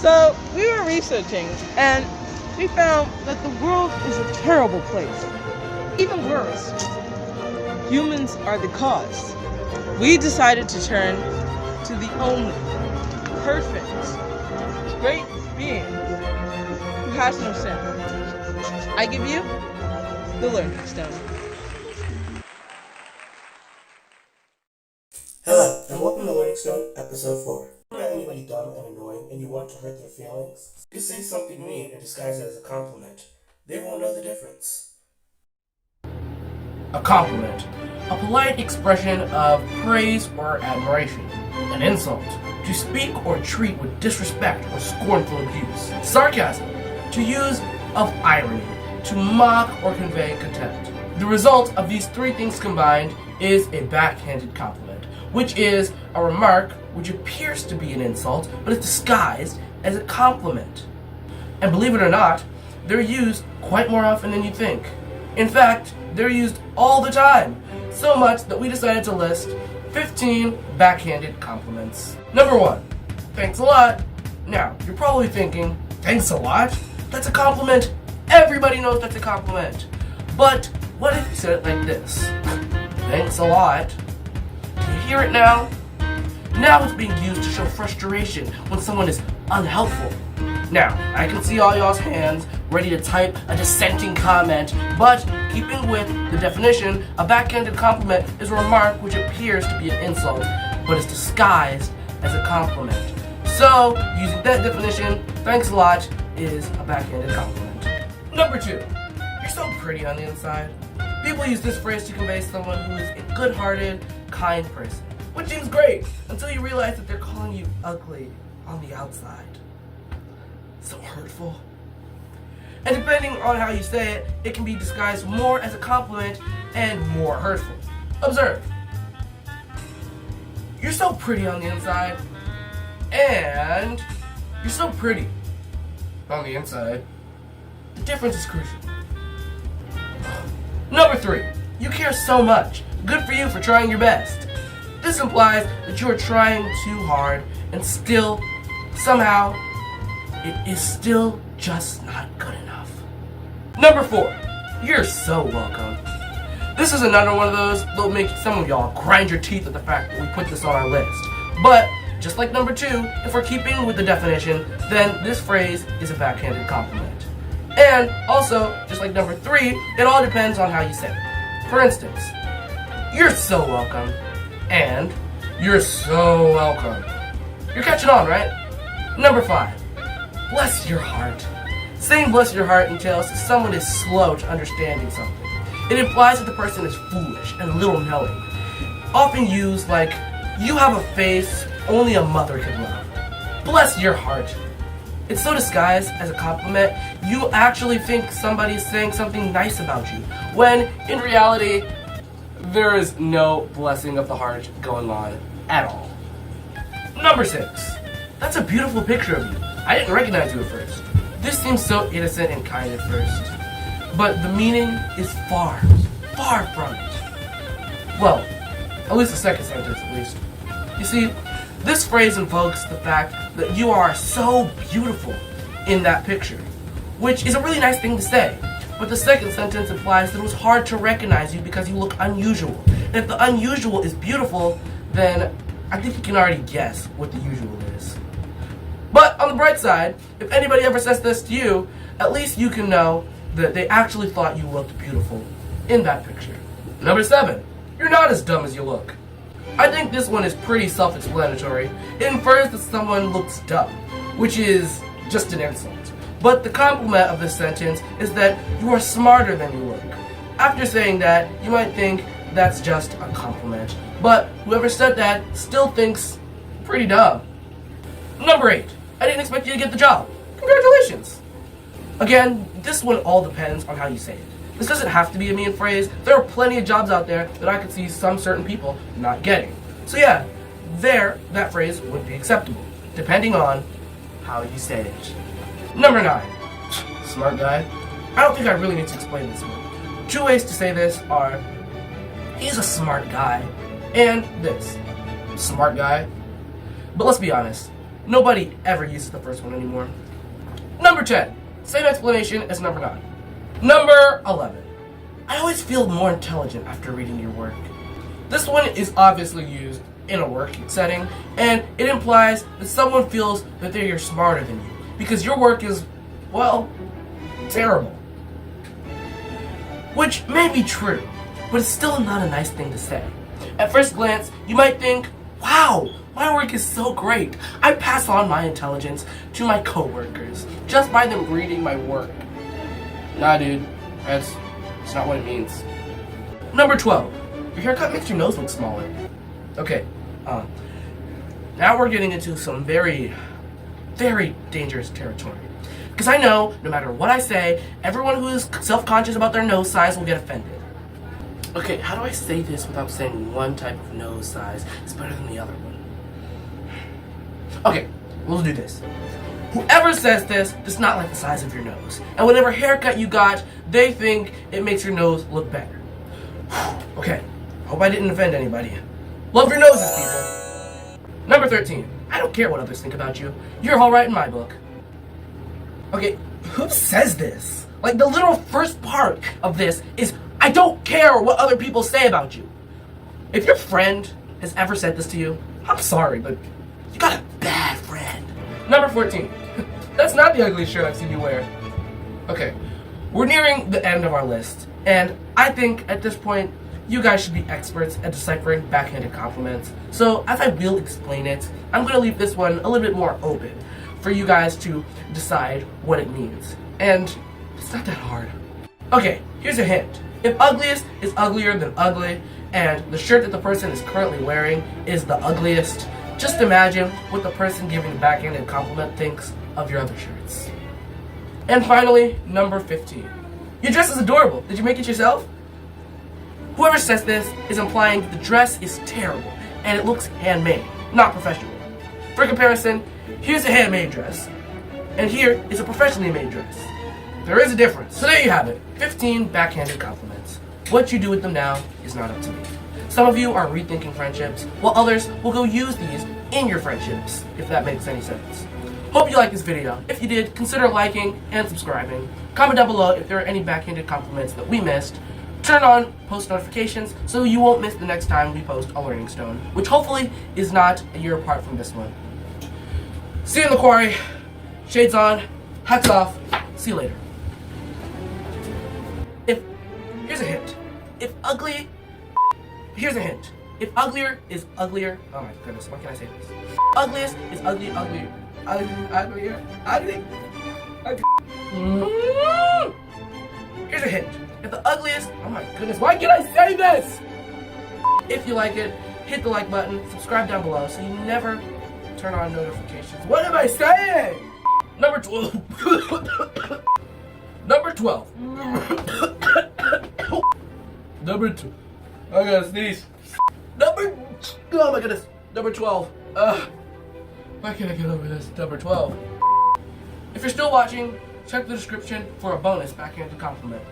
So we were researching and we found that the world is a terrible place. Even worse, humans are the cause. We decided to turn to the only perfect, great being who has no sin. I give you the Learning Stone. Hello, and welcome to Learning Stone, Episode 4. If you met anybody dumb and annoying and you want to hurt their feelings, just say something mean and disguise it as a compliment. They won't know the difference. A compliment, a polite expression of praise or admiration. An insult, to speak or treat with disrespect or scornful abuse. Sarcasm, to use of irony, to mock or convey contempt. The result of these three things combined is a backhanded compliment, which is a remark which appears to be an insult, but is disguised as a compliment. And believe it or not, they're used quite more often than you think. In fact, they're used all the time, so much that we decided to list 15 backhanded compliments. Number 1, thanks a lot. Now, you're probably thinking, thanks a lot? That's a compliment. Everybody knows that's a compliment. But what if you said it like this? Thanks a lot. Do you hear it now? Now it's being used to show frustration when someone is unhelpful. Now, I can see all y'all's hands ready to type a dissenting comment, but keeping with the definition, a backhanded compliment is a remark which appears to be an insult, but is disguised as a compliment. So, using that definition, thanks a lot is a backhanded compliment. Number 2, you're so pretty on the inside. People use this phrase to convey someone who is a good-hearted, kind person, which seems great until you realize that they're calling you ugly on the outside. So hurtful. And depending on how you say it, it can be disguised more as a compliment and more hurtful. Observe. You're so pretty on the inside, and you're so pretty on the inside. The difference is crucial. Number 3, you care so much. Good for you for trying your best. This implies that you are trying too hard and still, somehow, it is still just not good enough. Number 4, you're so welcome. This is another one of those that will make some of y'all grind your teeth at the fact that we put this on our list. But, just like number 2, if we're keeping with the definition, then this phrase is a backhanded compliment. And also, just like number 3, it all depends on how you say it. For instance, you're so welcome, and you're so welcome. You're catching on, right? Number 5, bless your heart. Saying bless your heart entails that someone is slow to understanding something. It implies that the person is foolish and little knowing. Often used like, you have a face only a mother could love. Bless your heart. It's so disguised as a compliment, you actually think somebody's saying something nice about you, when in reality, there is no blessing of the heart going on at all. Number 6, that's a beautiful picture of you. I didn't recognize you at first. This seems so innocent and kind at first, but the meaning is far, far from it. Well, at least the second sentence at least. You see, this phrase invokes the fact that you are so beautiful in that picture, which is a really nice thing to say. But the second sentence implies that it was hard to recognize you because you look unusual. And if the unusual is beautiful, then I think you can already guess what the usual is. But on the bright side, if anybody ever says this to you, at least you can know that they actually thought you looked beautiful in that picture. Number 7, you're not as dumb as you look. I think this one is pretty self-explanatory. It infers that someone looks dumb, which is just an insult. But the compliment of this sentence is that you are smarter than you look. After saying that, you might think that's just a compliment. But whoever said that still thinks pretty dumb. Number 8, I didn't expect you to get the job. Congratulations. Again, this one all depends on how you say it. This doesn't have to be a mean phrase. There are plenty of jobs out there that I could see some certain people not getting. So yeah, that phrase would be acceptable, depending on how you say it. Number 9, smart guy. I don't think I really need to explain this one. 2 ways to say this are, he's a smart guy, and this, smart guy. But let's be honest, Nobody ever uses the first one anymore. Number 10. Same explanation as number 9. Number 11. I always feel more intelligent after reading your work. This one is obviously used in a work setting, and it implies that someone feels that they're smarter than you because your work is, well, terrible. Which may be true, but it's still not a nice thing to say. At first glance, you might think, wow, my work is so great. I pass on my intelligence to my coworkers just by them reading my work. Nah, dude, that's not what it means. Number 12. Your haircut makes your nose look smaller. Okay, now we're getting into some very, very dangerous territory. Because I know, no matter what I say, everyone who is self-conscious about their nose size will get offended. Okay, how do I say this without saying one type of nose size is better than the other one? Okay, we'll do this. Whoever says this does not like the size of your nose. And whatever haircut you got, they think it makes your nose look better. Okay, hope I didn't offend anybody. Love your noses, people. Number 13. I don't care what others think about you. You're alright in my book. Okay, who says this? Like, the literal first part of this is, I don't care what other people say about you. If your friend has ever said this to you, I'm sorry, but you got a bad friend. Number 14. That's not the ugliest shirt I've seen you wear. Okay, we're nearing the end of our list, and I think at this point, you guys should be experts at deciphering backhanded compliments. So, as I will explain it, I'm going to leave this one a little bit more open for you guys to decide what it means. And it's not that hard. Okay, here's a hint. If ugliest is uglier than ugly, and the shirt that the person is currently wearing is the ugliest, just imagine what the person giving the backhanded compliment thinks of your other shirts. And finally, number 15. Your dress is adorable. Did you make it yourself? Whoever says this is implying that the dress is terrible and it looks handmade, not professional. For comparison, here's a handmade dress, and here is a professionally made dress. There is a difference. So there you have it, 15 backhanded compliments. What you do with them now is not up to me. Some of you are rethinking friendships, while others will go use these in your friendships, if that makes any sense. Hope you liked this video. If you did, consider liking and subscribing. Comment down below if there are any backhanded compliments that we missed. Turn on post notifications so you won't miss the next time we post a learning stone, which hopefully is not a year apart from this one. See you in the quarry. Shades on, hats off. See you later. Here's a hint. Here's a hint. If uglier is uglier, oh my goodness, what can I say this? Ugliest is uglier. Here's a hint. If the ugliest, oh my goodness, why can't I say this? If you like it, hit the like button, subscribe down below so you never turn on notifications. What am I saying? Number 12. Number 12. Number 2. I gotta sneeze. Oh my goodness. Number 12. Why can't I get over this? Number 12. If you're still watching, check the description for a bonus backhanded compliment.